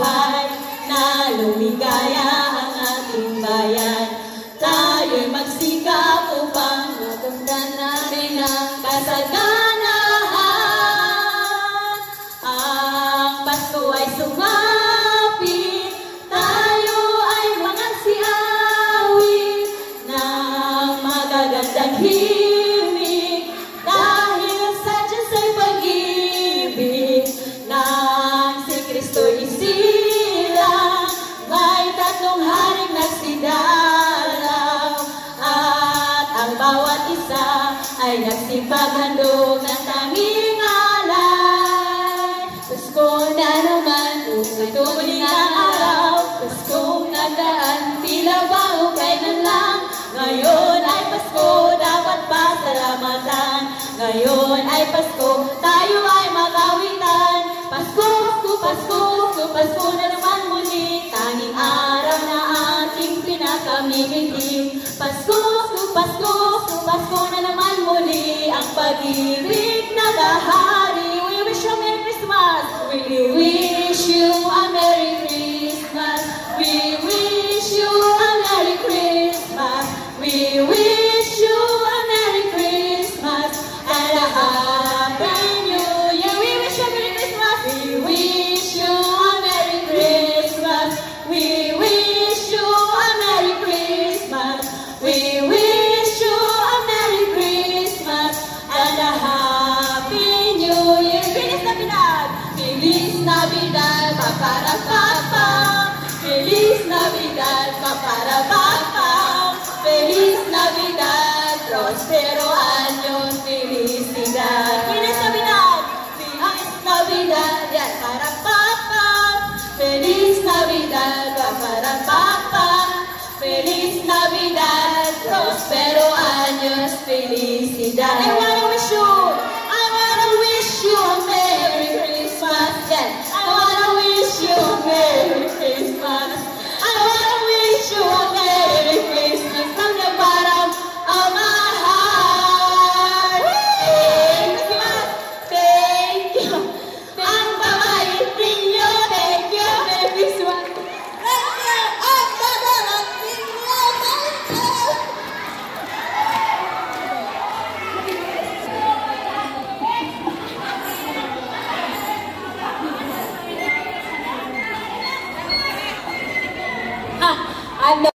buhay na lumigaya ang ating bayan. Tayo'y magsikap upang makamtan natin ang kasaganahan. Ang Pasko ay sumapit, tayo ay magsiawit ng magagandang himig dahil sa Diyos ay pag-ibig nang si Kristo'y isilang. May tatlong haring nagsidalaw at ang bawat isa ay nagsipaghandog ng tanging alay. Pasko na naman, ito'y muling ang araw. Pasko nagdaan, tila bago kailan lang. Ngayon ay Pasko, dapat pasalamatan. Ngayon ay Pasko, tayo ay magawitan. Pasko, Pasko, Pasko, Pasko na naman muli. Tanging araw na ating pinakamimiging. Pasko, Pasko, Pasko na naman muli. Ang pag-ibig nagahari. We wish you a Merry Christmas. We wish you a Merry Christmas. We wish you a Merry Christmas. We wish you a Merry Christmas and a Happy New Year. We wish you a Merry Christmas. We wish you a Merry Christmas. We wish you a Merry Christmas. We wish you a Merry Christmas and a Happy New Year. Feliz Navidad! Feliz Navidad! Paparapapa! Feliz Navidad! Paparapapa! Feliz Navidad! Prospero años! Felicidad! Feliz Navidad! Feliz Navidad! Yan para papa! Feliz Navidad! Para papa! Feliz Navidad! Prospero años! Felicidad! I wanna wish